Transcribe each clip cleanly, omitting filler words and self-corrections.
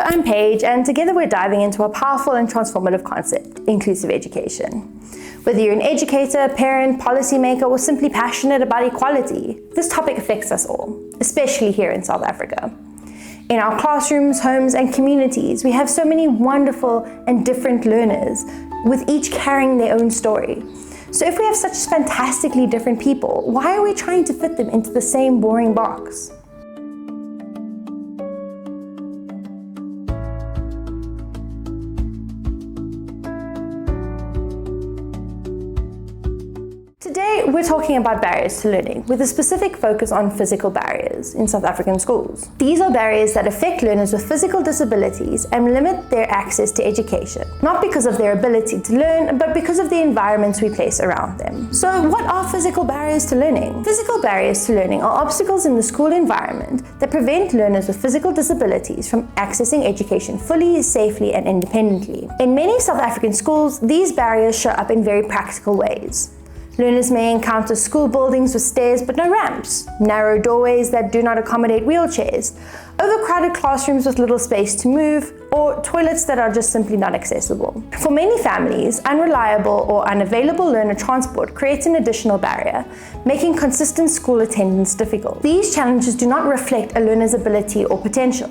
I'm Paige, and together we're diving into a powerful and transformative concept, inclusive education. Whether you're an educator, parent, policymaker, or simply passionate about equality, this topic affects us all, especially here in South Africa. In our classrooms, homes, and communities, we have so many wonderful and different learners, with each carrying their own story. So if we have such fantastically different people, why are we trying to fit them into the same boring box? Today, we're talking about barriers to learning, with a specific focus on physical barriers in South African schools. These are barriers that affect learners with physical disabilities and limit their access to education, not because of their ability to learn, but because of the environments we place around them. So, what are physical barriers to learning? Physical barriers to learning are obstacles in the school environment that prevent learners with physical disabilities from accessing education fully, safely, and independently. In many South African schools, these barriers show up in very practical ways. Learners may encounter school buildings with stairs but no ramps, narrow doorways that do not accommodate wheelchairs, overcrowded classrooms with little space to move, or toilets that are just simply not accessible. For many families, unreliable or unavailable learner transport creates an additional barrier, making consistent school attendance difficult. These challenges do not reflect a learner's ability or potential.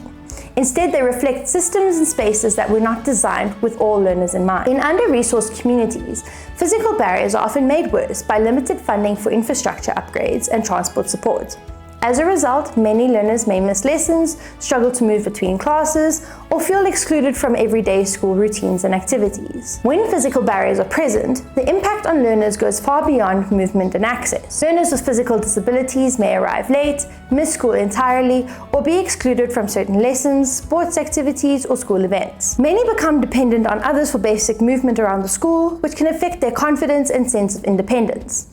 Instead, they reflect systems and spaces that were not designed with all learners in mind. In under-resourced communities, physical barriers are often made worse by limited funding for infrastructure upgrades and transport support. As a result, many learners may miss lessons, struggle to move between classes, or feel excluded from everyday school routines and activities. When physical barriers are present, the impact on learners goes far beyond movement and access. Learners with physical disabilities may arrive late, miss school entirely, or be excluded from certain lessons, sports activities, or school events. Many become dependent on others for basic movement around the school, which can affect their confidence and sense of independence.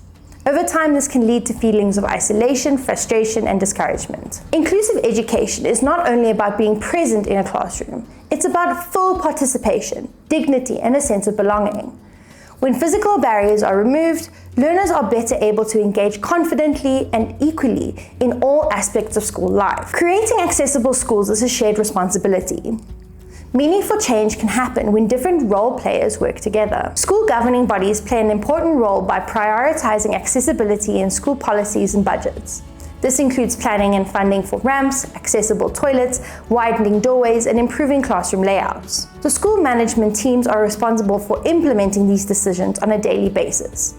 Over time, this can lead to feelings of isolation, frustration, and discouragement. Inclusive education is not only about being present in a classroom, it's about full participation, dignity, and a sense of belonging. When physical barriers are removed, learners are better able to engage confidently and equally in all aspects of school life. Creating accessible schools is a shared responsibility. Meaningful change can happen when different role players work together. School governing bodies play an important role by prioritizing accessibility in school policies and budgets. This includes planning and funding for ramps, accessible toilets, widening doorways, and improving classroom layouts. The school management teams are responsible for implementing these decisions on a daily basis.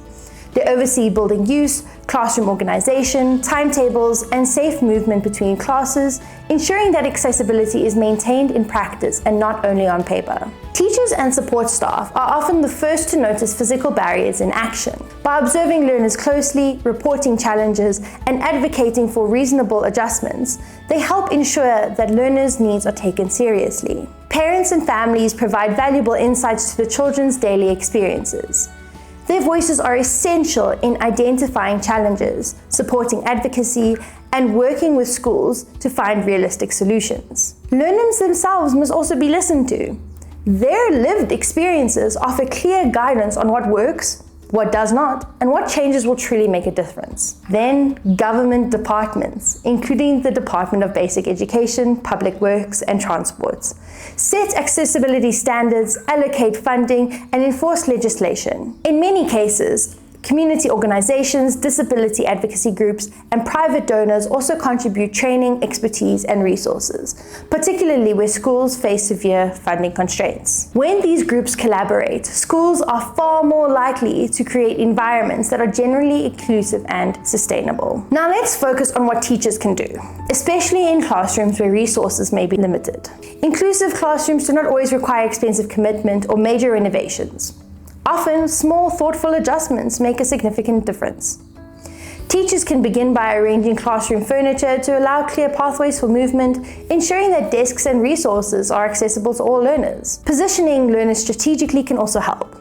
They oversee building use, classroom organization, timetables, and safe movement between classes, ensuring that accessibility is maintained in practice and not only on paper. Teachers and support staff are often the first to notice physical barriers in action. By observing learners closely, reporting challenges, and advocating for reasonable adjustments, they help ensure that learners' needs are taken seriously. Parents and families provide valuable insights to the children's daily experiences. Their voices are essential in identifying challenges, supporting advocacy, and working with schools to find realistic solutions. Learners themselves must also be listened to. Their lived experiences offer clear guidance on what works, what does not, and what changes will truly make a difference. Then, government departments, including the Department of Basic Education, Public Works, and Transport, set accessibility standards, allocate funding, and enforce legislation. In many cases, community organizations, disability advocacy groups, and private donors also contribute training, expertise, and resources, particularly where schools face severe funding constraints. When these groups collaborate, schools are far more likely to create environments that are generally inclusive and sustainable. Now let's focus on what teachers can do, especially in classrooms where resources may be limited. Inclusive classrooms do not always require expensive commitment or major renovations. Often, small, thoughtful adjustments make a significant difference. Teachers can begin by arranging classroom furniture to allow clear pathways for movement, ensuring that desks and resources are accessible to all learners. Positioning learners strategically can also help.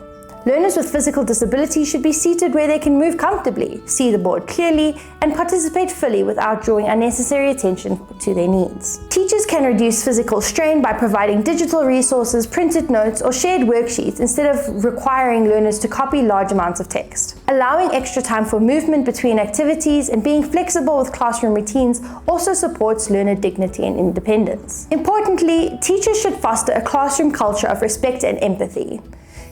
Learners with physical disabilities should be seated where they can move comfortably, see the board clearly, and participate fully without drawing unnecessary attention to their needs. Teachers can reduce physical strain by providing digital resources, printed notes, or shared worksheets instead of requiring learners to copy large amounts of text. Allowing extra time for movement between activities and being flexible with classroom routines also supports learner dignity and independence. Importantly, teachers should foster a classroom culture of respect and empathy.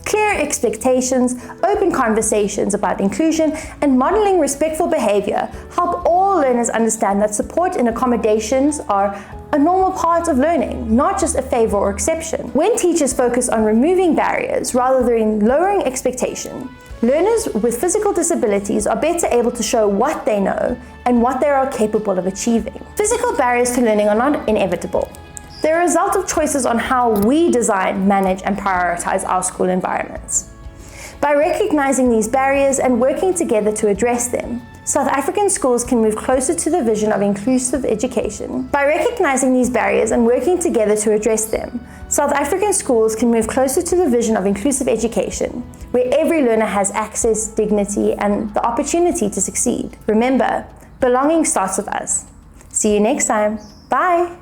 Clear expectations, open conversations about inclusion, and modeling respectful behavior help all learners understand that support and accommodations are a normal part of learning, not just a favor or exception. When teachers focus on removing barriers rather than lowering expectation, learners with physical disabilities are better able to show what they know and what they are capable of achieving. Physical barriers to learning are not inevitable. They're a result of choices on how we design, manage, and prioritize our school environments. By recognizing these barriers and working together to address them, South African schools can move closer to the vision of inclusive education. By recognizing these barriers and working together to address them, South African schools can move closer to the vision of inclusive education, where every learner has access, dignity, and the opportunity to succeed. Remember, belonging starts with us. See you next time. Bye.